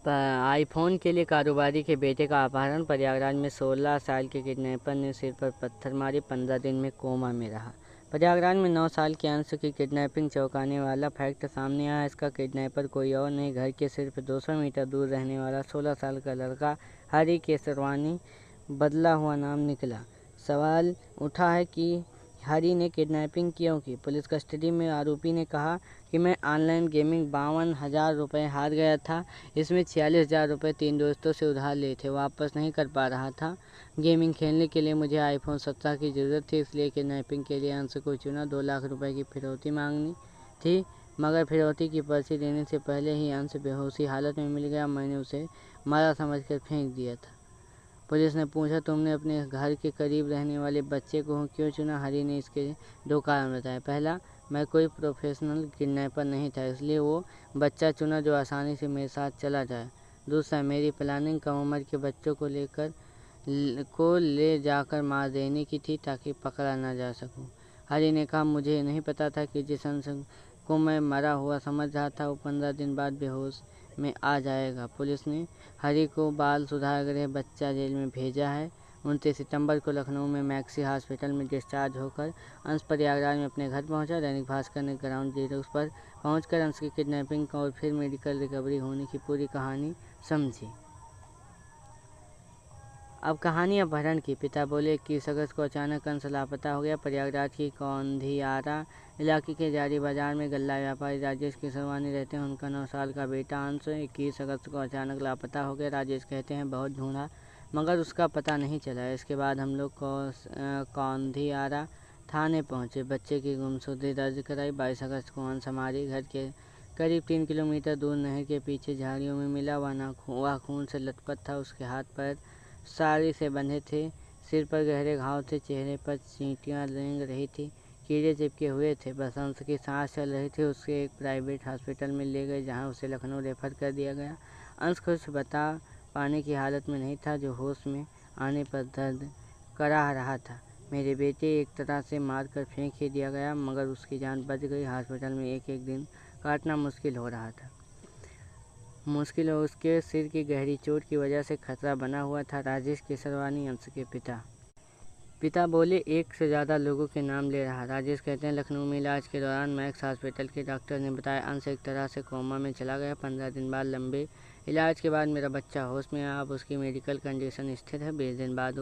IPhone के लिए कारोबारी के बेटे का अपहरण। प्रयागराज में 16 साल के किडनैपर ने सिर पर पत्थर मारे, 15 दिन में कोमा में रहा। प्रयागराज में 9 साल के अंश की किडनैपिंग चौंकाने वाला फैक्ट सामने आया। इसका किडनैपर कोई और नहीं, घर के सिर्फ 200 मीटर दूर रहने वाला 16 साल का लड़का हरी केसरवानी बदला हुआ नाम निकला। सवाल उठा है कि हरी ने किडनैपिंग क्यों की। पुलिस कस्टडी में आरोपी ने कहा कि मैं ऑनलाइन गेमिंग 52,000 रुपये हार गया था। इसमें 46,000 रुपये 3 दोस्तों से उधार लिए थे, वापस नहीं कर पा रहा था। गेमिंग खेलने के लिए मुझे आईफोन 17 की ज़रूरत थी, इसलिए किडनैपिंग के लिए अंश को चुना। 2 लाख रुपए की फिरौती मांगनी थी, मगर फिरौती की पर्ची देने से पहले ही अंश बेहोशी हालत में मिल गया। मैंने उसे मरा समझकर फेंक दिया था। पुलिस ने पूछा, तुमने अपने घर के करीब रहने वाले बच्चे को क्यों चुना। हरी ने इसके 2 कारण बताए। पहला, मैं कोई प्रोफेशनल किडनैपर नहीं था, इसलिए वो बच्चा चुना जो आसानी से मेरे साथ चला जाए। दूसरा, मेरी प्लानिंग कम उम्र के बच्चों को ले जाकर मार देने की थी, ताकि पकड़ा न जा सकूं। हरी ने कहा, मुझे नहीं पता था कि जिस अंश को मैं मरा हुआ समझ रहा था वो 15 दिन बाद बेहोश में आ जाएगा। पुलिस ने हरी को बाल सुधार गृह बच्चा जेल में भेजा है। 29 सितंबर को लखनऊ में मैक्सी हॉस्पिटल में डिस्चार्ज होकर अंश प्रयागराज में अपने घर पहुंचा। दैनिक भास्कर ने ग्राउंड जीरो पर पहुंचकर अंश की किडनैपिंग और फिर मेडिकल रिकवरी होने की पूरी कहानी समझी। अब कहानी अपहरण की। पिता बोले, 21 अगस्त को अचानक अंश लापता हो गया। प्रयागराज की कौंधियारा इलाके के जारी बाजार में गल्ला व्यापारी राजेश केसरवानी रहते हैं। उनका 9 साल का बेटा अंश 21 अगस्त को अचानक लापता हो गया। राजेश कहते हैं, बहुत ढूंढा मगर उसका पता नहीं चला। इसके बाद हम लोग कौंधियारा थाने पहुंचे, बच्चे की गुमशुदगी दर्ज कराई। 22 अगस्त को अंश हमारे घर के करीब 3 किलोमीटर दूर नहर के पीछे झाड़ियों में मिला। वह खून से लथपथ था। उसके हाथ पैर साड़ी से बंधे थे, सिर पर गहरे घाव थे, चेहरे पर चींटियां रेंग रही थी, कीड़े चिपके हुए थे। बस अंश की सांस चल रही थी। उसके एक प्राइवेट हॉस्पिटल में ले गए, जहां उसे लखनऊ रेफर कर दिया गया। अंश कुछ बता पाने की हालत में नहीं था, जो होश में आने पर दर्द कराह रहा था। मेरे बेटे एक तरह से मार कर फेंक ही दिया गया, मगर उसकी जान बच गई। हॉस्पिटल में एक एक दिन काटना मुश्किल हो रहा था। मुश्किल और उसके सिर की गहरी चोट की वजह से खतरा बना हुआ था। राजेश केसरवानी अंश के पिता बोले, 1 से ज़्यादा लोगों के नाम ले रहा। राजेश कहते हैं, लखनऊ में इलाज के दौरान मैक्स हॉस्पिटल के डॉक्टर ने बताया अंश एक तरह से कोमा में चला गया। 15 दिन बाद लंबे इलाज के बाद मेरा बच्चा होश में आया। अब उसकी मेडिकल कंडीशन स्थिर है। 20 दिन बाद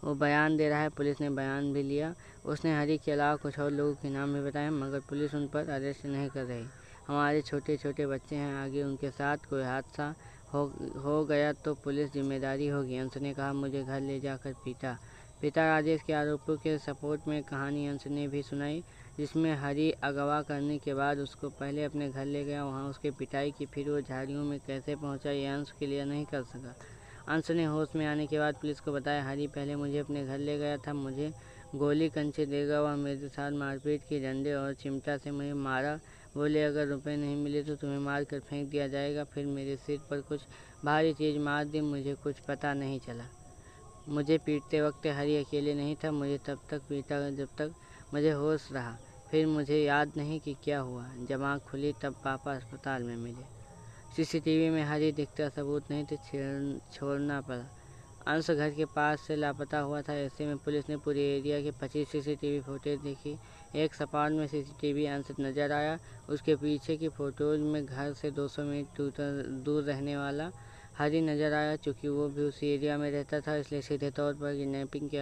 वो बयान दे रहा है। पुलिस ने बयान भी लिया। उसने हरी के अलावा कुछ और लोगों के नाम भी बताए, मगर पुलिस उन पर अरेस्ट नहीं कर रही। हमारे छोटे छोटे बच्चे हैं, आगे उनके साथ कोई हादसा हो गया तो पुलिस जिम्मेदारी होगी। अंश ने कहा, मुझे घर ले जाकर पिता राजेश के आरोपों के सपोर्ट में कहानी अंश ने भी सुनाई, जिसमें हरी अगवा करने के बाद उसको पहले अपने घर ले गया, वहां उसके पिटाई की, फिर वो झाड़ियों में कैसे पहुंचा ये अंश क्लियर नहीं कर सका। अंश ने होश में आने के बाद पुलिस को बताया, हरी पहले मुझे अपने घर ले गया था, मुझे गोली कंचे देगा, वह मेरे साथ मारपीट की, डंडे और चिमटा से मुझे मारा। बोले, अगर रुपए नहीं मिले तो तुम्हें मार कर फेंक दिया जाएगा। फिर मेरे सिर पर कुछ भारी चीज़ मार दी, मुझे कुछ पता नहीं चला। मुझे पीटते वक्त हरी अकेले नहीं था, मुझे तब तक पीटा जब तक मुझे होश रहा। फिर मुझे याद नहीं कि क्या हुआ। जब आँख खुली तब पापा अस्पताल में मिले। सीसीटीवी में हरी दिखता सबूत नहीं थे, छोड़ना पड़ा। अंश घर के पास से लापता हुआ था। ऐसे में पुलिस ने पूरे एरिया के 25 सीसीटीवी फुटेज देखी। एक स्पॉट में सीसीटीवी अंश नजर आया। उसके पीछे की फोटोज में घर से 200 मीटर दूर रहने वाला हरी नजर आया। चूँकि वो भी उसी एरिया में रहता था, इसलिए सीधे तौर पर किडनैपिंग के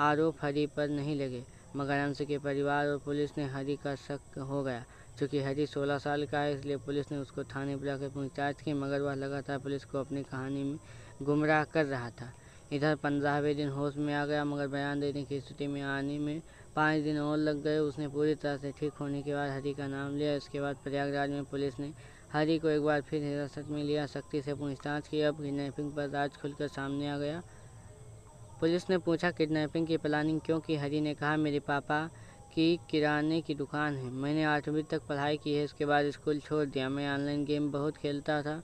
आरोप हरी पर नहीं लगे, मगर अंश के परिवार और पुलिस ने हरी का शक हो गया। चूँकि हरी 16 साल का है, इसलिए पुलिस ने उसको थाने बुलाकर पूछताछ की, मगर वह लगातार पुलिस को अपनी कहानी में गुमराह कर रहा था। इधर 15वें दिन होश में आ गया, मगर बयान देने की स्थिति में आने में 5 दिन और लग गए। उसने पूरी तरह से ठीक होने के बाद हरी का नाम लिया। इसके बाद प्रयागराज में पुलिस ने हरी को एक बार फिर हिरासत में लिया, सख्ती से पूछताछ की। अब किडनैपिंग पर राज खुलकर सामने आ गया। पुलिस ने पूछा, किडनैपिंग की प्लानिंग क्यों की। हरी ने कहा, मेरे पापा की किराने की दुकान है, मैंने 8वीं तक पढ़ाई की है, इसके बाद स्कूल छोड़ दिया। मैं ऑनलाइन गेम बहुत खेलता था,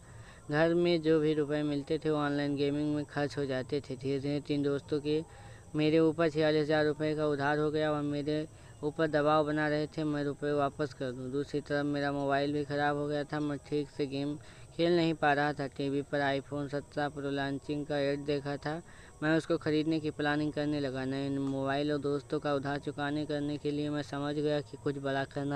घर में जो भी रुपए मिलते थे वो ऑनलाइन गेमिंग में खर्च हो जाते थे। धीरे धीरे 3 दोस्तों के मेरे ऊपर 46,000 रुपये का उधार हो गया। वह मेरे ऊपर दबाव बना रहे थे मैं रुपए वापस कर दूं। दूसरी तरफ मेरा मोबाइल भी ख़राब हो गया था। मैं ठीक से गेम खेल नहीं पा रहा था। टीवी पर आईफोन 17 प्रो लॉन्चिंग का ऐड देखा था। मैं उसको खरीदने की प्लानिंग करने लगा। नए मोबाइल और दोस्तों का उधार चुकाने करने के लिए मैं समझ गया कि कुछ बड़ा करना